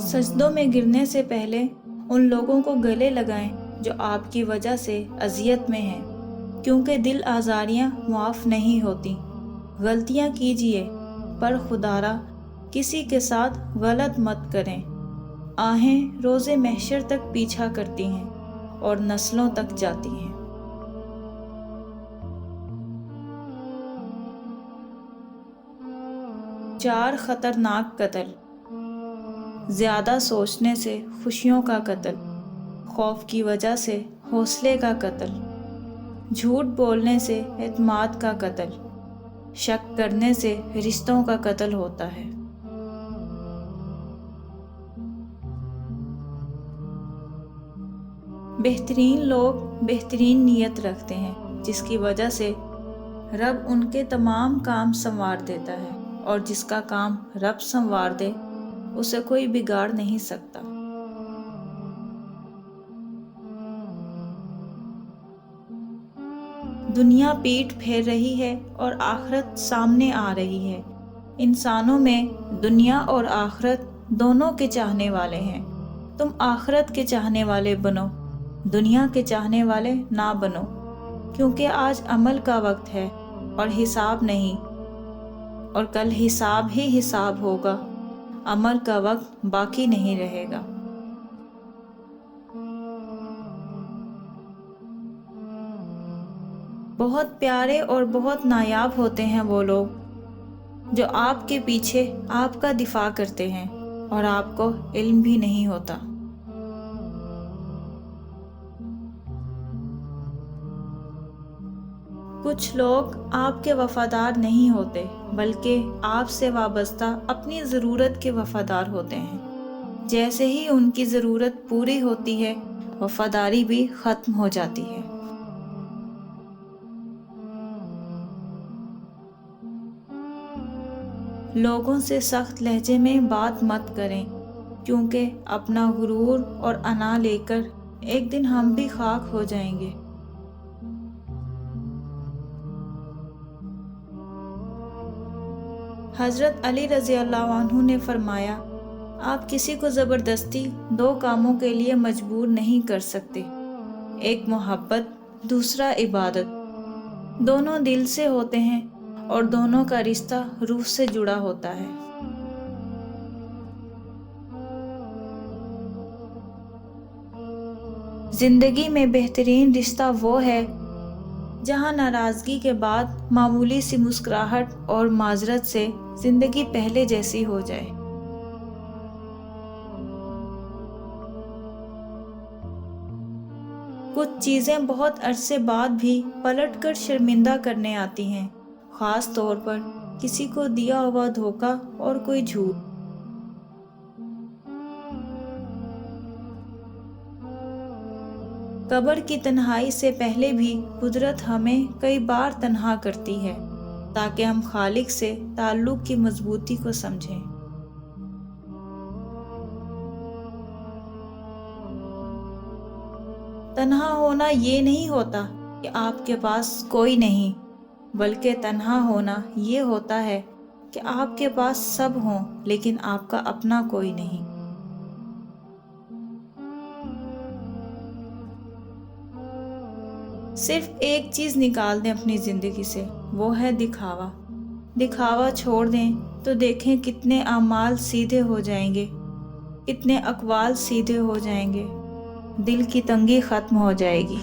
سجدوں میں گرنے سے پہلے ان لوگوں کو گلے لگائیں جو آپ کی وجہ سے اذیت میں ہیں، کیونکہ دل آزاریاں معاف نہیں ہوتی۔ غلطیاں کیجیے پر خدارا کسی کے ساتھ غلط مت کریں۔ آہیں روز محشر تک پیچھا کرتی ہیں اور نسلوں تک جاتی ہیں۔ 4 خطرناک قتل۔ زیادہ سوچنے سے خوشیوں کا قتل، خوف کی وجہ سے حوصلے کا قتل، جھوٹ بولنے سے اعتماد کا قتل، شک کرنے سے رشتوں کا قتل ہوتا ہے۔ بہترین لوگ بہترین نیت رکھتے ہیں، جس کی وجہ سے رب ان کے تمام کام سنوار دیتا ہے، اور جس کا کام رب سنوار دے اسے کوئی بگاڑ نہیں سکتا۔ دنیا پیٹھ پھیر رہی ہے اور آخرت سامنے آ رہی ہے۔ انسانوں میں دنیا اور آخرت دونوں کے چاہنے والے ہیں۔ تم آخرت کے چاہنے والے بنو، دنیا کے چاہنے والے نہ بنو، کیونکہ آج عمل کا وقت ہے اور حساب نہیں، اور کل حساب ہی حساب ہوگا۔ عمل کا وقت باقی نہیں رہے گا۔ بہت پیارے اور بہت نایاب ہوتے ہیں وہ لوگ جو آپ کے پیچھے آپ کا دفاع کرتے ہیں اور آپ کو علم بھی نہیں ہوتا۔ کچھ لوگ آپ کے وفادار نہیں ہوتے، بلکہ آپ سے وابستہ اپنی ضرورت کے وفادار ہوتے ہیں۔ جیسے ہی ان کی ضرورت پوری ہوتی ہے، وفاداری بھی ختم ہو جاتی ہے۔ لوگوں سے سخت لہجے میں بات مت کریں، کیونکہ اپنا غرور اور انا لے کر ایک دن ہم بھی خاک ہو جائیں گے۔ حضرت علی رضی اللہ عنہ نے فرمایا، آپ کسی کو زبردستی 2 کاموں کے لیے مجبور نہیں کر سکتے، ایک محبت، دوسرا عبادت۔ دونوں دل سے ہوتے ہیں اور دونوں کا رشتہ روح سے جڑا ہوتا ہے۔ زندگی میں بہترین رشتہ وہ ہے جہاں ناراضگی کے بعد معمولی سی مسکراہٹ اور معذرت سے زندگی پہلے جیسی ہو جائے۔ کچھ چیزیں بہت عرصے بعد بھی پلٹ کر شرمندہ کرنے آتی ہیں، خاص طور پر کسی کو دیا ہوا دھوکہ اور کوئی جھوٹ۔ قبر کی تنہائی سے پہلے بھی قدرت ہمیں کئی بار تنہا کرتی ہے تاکہ ہم خالق سے تعلق کی مضبوطی کو سمجھیں۔ تنہا ہونا یہ نہیں ہوتا کہ آپ کے پاس کوئی نہیں، بلکہ تنہا ہونا یہ ہوتا ہے کہ آپ کے پاس سب ہوں لیکن آپ کا اپنا کوئی نہیں۔ صرف ایک چیز نکال دیں اپنی زندگی سے، وہ ہے دکھاوا۔ دکھاوا چھوڑ دیں تو دیکھیں کتنے اعمال سیدھے ہو جائیں گے، کتنے اقوال سیدھے ہو جائیں گے، دل کی تنگی ختم ہو جائے گی۔